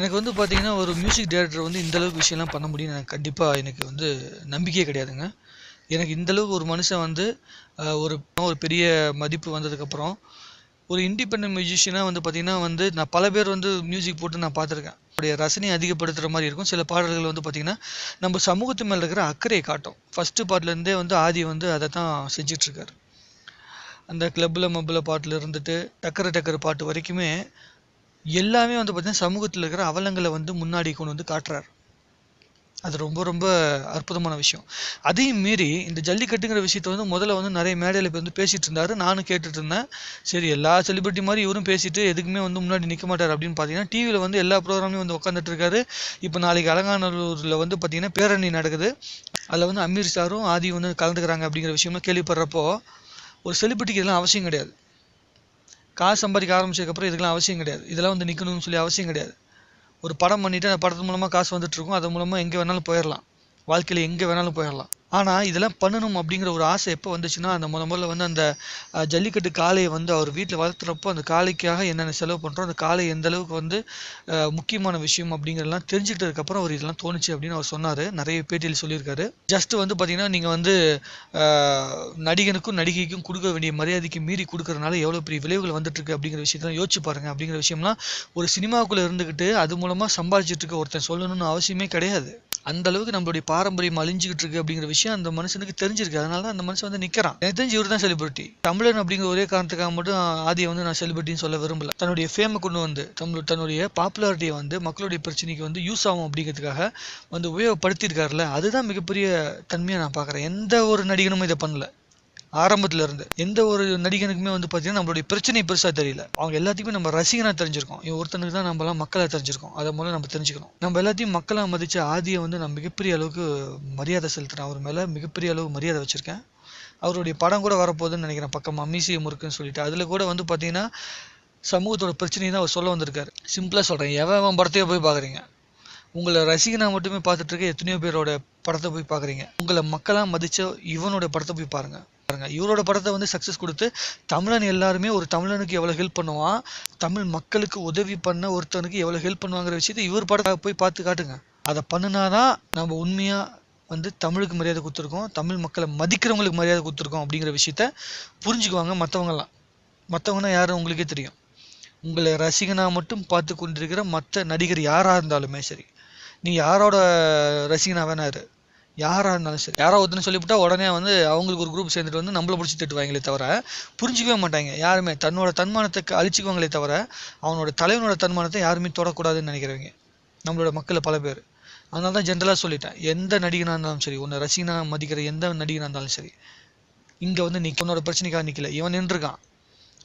எனக்கு வந்து பார்த்தீங்கன்னா, ஒரு மியூசிக் டைரக்டர் வந்து இந்த அளவுக்கு விஷயம்லாம் பண்ண முடியும்னு எனக்கு வந்து நம்பிக்கையே கிடையாதுங்க. எனக்கு இந்த அளவுக்கு ஒரு மனுஷன் வந்து ஒரு ஒரு பெரிய மதிப்பு வந்ததுக்கப்புறம், ஒரு இண்டிபெண்டன்ட் மியூசிஷியனா வந்து பார்த்தீங்கன்னா வந்து, நான் பல பேர் வந்து மியூசிக் போட்டு நான் பார்த்துருக்கேன். அவருடைய ரசனையை அதிகப்படுத்துற மாரி இருக்கும். சில பாடல்கள் வந்து பார்த்தீங்கன்னா, நம்ம சமூகத்து மேல இருக்கிற அக்கறைய காட்டும். ஃபர்ஸ்ட்டு பாட்டுலேருந்தே வந்து ஆதி வந்து அத தான் செஞ்சுட்ருக்காரு. அந்த கிளப்ல மப்ல பாட்டுல இருந்துட்டு, டக்கரு டக்கரு பாட்டு வரைக்குமே எல்லாமே வந்து பார்த்தீங்கன்னா, சமூகத்துல இருக்கிற அவலங்கள வந்து முன்னாடி கொண்டு வந்து காட்டுறாரு. அது ரொம்ப ரொம்ப அற்புதமான விஷயம். அதையும் மீறி இந்த ஜல்லிக்கட்டுங்கிற விஷயத்த வந்து முதல்ல வந்து நெறைய மேடையில இப்ப வந்து பேசிட்டு இருந்தாரு. நானும் கேட்டுட்டு இருந்தேன். சரி, எல்லா செலிபிரிட்டி மாரி இவரும் பேசிட்டு எதுக்குமே வந்து முன்னாடி நிக்க மாட்டாரு அப்படின்னு பார்த்தீங்கன்னா, டிவில வந்து எல்லா ப்ரோகிராம்லயும் வந்து உட்காந்துட்டு இருக்காரு. இப்ப நாளைக்கு அலங்காநல்லூர்ல வந்து பார்த்தீங்கன்னா, பேரணி நடக்குது. அதுல வந்து அமீர் சாரும், ஆதியும் வந்து கலந்துக்கிறாங்க அப்படிங்கிற விஷயம்லாம் கேள்விப்படுறப்போ, ஒரு செலிபிரிட்டிக்கு இதெல்லாம் அவசியம் கிடையாது. காசு சம்பாதிக்க ஆரம்பிச்சதுக்கப்புறம் இதுக்கெல்லாம் அவசியம் கிடையாது. இதெல்லாம் வந்து நிக்கணும்னு சொல்லி அவசியம் கிடையாது. ஒரு படம் பண்ணிட்டு அந்த படத்து மூலமா காசு வந்துட்டு இருக்கும். அது மூலமா எங்க வேணாலும் போயிரலாம். வாழ்க்கையில எங்க வேணாலும் போயிரலாம். ஆனா இதெல்லாம் பண்ணணும் அப்படிங்கிற ஒரு ஆசை எப்போ வந்துச்சுன்னா, அந்த முதல்ல வந்து அந்த ஜல்லிக்கட்டு காளைய வந்து அவர் வீட்ல வளர்த்துறப்போ, அந்த காளைக்காக என்னென்ன செலவு பண்றோம், அந்த காளை எந்த அளவுக்கு வந்து முக்கியமான விஷயம் அப்படிங்கிறதெல்லாம் தெரிஞ்சுக்கிட்டதுக்கப்புறம் அவர் இதெல்லாம் தோணுச்சு அப்படின்னு அவர் சொன்னாரு. நெறைய பேட்டியில சொல்லியிருக்காரு. ஜஸ்ட் வந்து பார்த்தீங்கன்னா, நீங்க வந்து அ நடிகனுக்கும், நடிகைக்கும் குடுக்க வேண்டிய மரியாதைக்கு மீறி குடுக்கறனால எவ்வளோ பெரிய விளைவுகள் வந்துட்டு இருக்கு அப்படிங்கிற விஷயத்த யோசிச்சு பாருங்க அப்படிங்கிற விஷயம்லாம் ஒரு சினிமாவுக்குள்ள இருந்துகிட்டு அது மூலமா சம்பாதிச்சுட்டு இருக்க ஒருத்தன் சொல்லணும்னு அவசியமே கிடையாது. அந்த அளவுக்கு நம்மளுடைய பாரம்பரியம் அழிஞ்சுகிட்டு இருக்கு அப்படிங்கிற விஷயம் அந்த மனுஷனுக்கு தெரிஞ்சிருக்கு. அதனால தான் அந்த மனுஷன் வந்து நிக்கிறான். எனக்கு தெரிஞ்சு இவர் தான் செலிபிரிட்டி. தமிழன் அப்படிங்கிற ஒரே காரணத்துக்காக மட்டும் ஆதியை வந்து நான் செலிபிரிட்டின்னு சொல்ல விரும்பல. தன்னுடைய ஃபேமை கொண்டு வந்து தன்னுடைய பாப்புலாரிட்டியை வந்து மக்களுடைய பிரச்சனைக்கு வந்து யூஸ் ஆகும் அப்படிங்கிறதுக்காக வந்து உபயோகப்படுத்தியிருக்காருல்ல, அதுதான் மிகப்பெரிய தன்மையா நான் பார்க்குறேன். எந்த ஒரு நடிகனும் இதை பண்ணல. ஆரம்பத்துல இருந்து எந்த ஒரு நடிகனுக்குமே வந்து பார்த்தீங்கன்னா நம்மளுடைய பிரச்சனை பெருசா தெரியல. அவங்க எல்லாத்தையுமே நம்ம ரசிகனா தெரிஞ்சிருக்கோம். இவன் ஒருத்தனுக்கு தான் நம்மலாம் மக்களா தெரிஞ்சிருக்கோம். அதை மூலம் நம்ம தெரிஞ்சுக்கணும். நம்ம எல்லாத்தையும் மக்களா மதிச்ச ஆதியை வந்து நான் மிகப்பெரிய அளவுக்கு மரியாதை செலுத்துறேன். அவர் மேல மிகப்பெரிய அளவு மரியாதை வச்சிருக்கேன். அவருடைய படம் கூட வரப்போகுதுன்னு நினைக்கிறேன். பக்கமா மீசியம் இருக்குன்னு சொல்லிட்டு அதுல கூட வந்து பார்த்தீங்கன்னா சமூகத்தோட பிரச்சனையை தான் அவர் சொல்ல வந்திருக்காரு. சிம்பிளா சொல்றேன், எவன் படத்தையோ போய் பாக்குறீங்க. உங்களை ரசிகனா மட்டுமே பார்த்துட்டு இருக்க எத்தனையோ பேரோட படத்தை போய் பாக்குறீங்க. உங்களை மக்களா மதிச்ச இவனோட படத்தை போய் பாருங்க. இவரோட படத்தை வந்து சக்சஸ் கொடுத்து தமிழன் எல்லாருமே ஒரு தமிழனுக்கு எவ்வளவு ஹெல்ப் பண்ணுவான், தமிழ் மக்களுக்கு உதவி பண்ண ஒருத்தனுக்கு எவ்வளவு ஹெல்ப் பண்ணுவாங்கிற விஷயத்தை இவர் படத்தை போய் பார்த்து காட்டுங்க. அதை பண்ணுனாதான் நம்ம உண்மையா வந்து தமிழுக்கு மரியாதை கொடுத்துருக்கோம், தமிழ் மக்களை மதிக்கிறவங்களுக்கு மரியாதை கொடுத்துருக்கோம் அப்படிங்கிற விஷயத்த புரிஞ்சுக்குவாங்க மற்றவங்கலாம். மற்றவங்கன்னா யாரும் உங்களுக்கே தெரியும். உங்களை ரசிகனா மட்டும் பார்த்து கொண்டிருக்கிற மற்ற நடிகர் யாரா இருந்தாலுமே சரி, நீ யாரோட ரசிகனா வேணா இரு, யாரா இருந்தாலும் சரி, யாரோ ஒருத்தன்னு சொல்லிவிட்டா உடனே வந்து அவங்களுக்கு ஒரு குரூப் சேர்ந்துட்டு வந்து நம்மளை பிடிச்சி திட்டுவாங்களே தவிர புரிஞ்சிக்கவே மாட்டாங்க. யாருமே தன்னோட தன்மானத்தை அழிச்சுக்குவாங்களே தவிர அவனோட தலைவனோட தன்மானத்தை யாருமே தொடக்கூடாதுன்னு நினைக்கிறவங்க நம்மளோட மக்கள் பல பேர். அதனால தான் ஜென்ரலாக சொல்லிட்டேன், எந்த நடிகனாக இருந்தாலும் சரி, உன்னை ரசிகனா மதிக்கிற எந்த நடிகனாக இருந்தாலும் சரி, இங்கே வந்து நீ உன்னோட பிரச்சனைக்காக நிற்கல, இவன் நின்றுருக்கான்,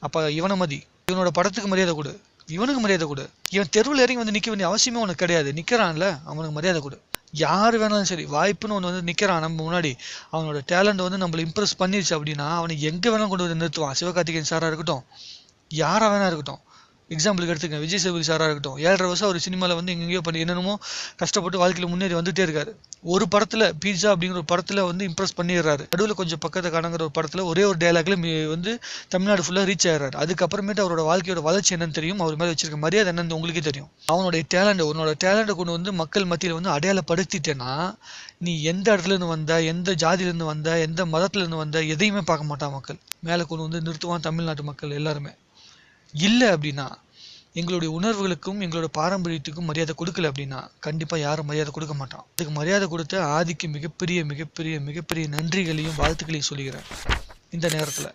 அப்போ இவனை மதி, இவனோட படத்துக்கு மரியாதை கொடு, இவனுக்கு மரியாதை கொடு. இவன் தெருவில் இறங்கி வந்து நிற்க வேண்டிய அவசியமே உனக்கு கிடையாது. நிற்கிறான்ல, அவனுக்கு மரியாதை கொடு. யார் வேணாலும் சரி, வாய்ப்புன்னு ஒன்று வந்து நிற்கிறான் நம்ம முன்னாடி, அவனோட டேலண்ட் வந்து நம்மளை இம்ப்ரெஸ் பண்ணிருச்சு அப்படின்னா அவனை எங்கே வேணாலும் கொண்டு வந்து நிறுத்துவான். சிவகார்த்திகேயன் சாராக இருக்கட்டும், யாராக வேணா இருக்கட்டும். எக்ஸாம்பிளுக்கு எடுத்துங்க, விஜய் சேதுபதி சாராக இருக்கட்டும். 7.5 வருஷம் ஒரு சினிமாவில் வந்து எங்கேயோ பண்ணி என்னென்னமோ கஷ்டப்பட்டு வாழ்க்கையில் முன்னேறி வந்துட்டே இருக்காரு. ஒரு படத்தில் பீட்சா அப்படிங்கிற ஒரு படத்தில் வந்து இம்ப்ரெஸ் பண்ணிடுறாரு. நடுவில் கொஞ்சம் பக்கத்தை காணங்கிற ஒரு படத்தில் ஒரே ஒரு டைலாக்ல வந்து தமிழ்நாடு ஃபுல்லாக ரீச் ஆயிடுறாரு. அதுக்கப்புறமேட்டு அவரோட வாழ்க்கையோட வளர்ச்சி என்னன்னு தெரியும், அவர் மேலே வச்சிருக்க மரியாதை என்னன்னு உங்களுக்கே தெரியும். அவனுடைய டேலண்ட், உன்னோட டேலண்ட்டை கொண்டு வந்து மக்கள் மத்தியில் வந்து அடையாளப்படுத்திட்டேன்னா நீ எந்த இடத்துல இருந்து வந்த, எந்த ஜாதியிலேருந்து வந்த, எந்த மதத்துலேருந்து வந்த, எதையுமே பார்க்க மாட்டான். மக்கள் மேலே கொண்டு வந்து நிறுத்துவான் தமிழ்நாட்டு மக்கள் எல்லாருமே. இல்லை அப்படின்னா, எங்களுடைய உணர்வுகளுக்கும் எங்களோட பாரம்பரியத்துக்கும் மரியாதை கொடுக்கல அப்படின்னா கண்டிப்பாக யாரும் மரியாதை கொடுக்க மாட்டான். அதுக்கு மரியாதை கொடுத்த ஆதிக்கு மிகப்பெரிய மிகப்பெரிய மிகப்பெரிய நன்றிகளையும் வாழ்த்துக்களையும் சொல்லிக்கிறேன் இந்த நேரத்தில்.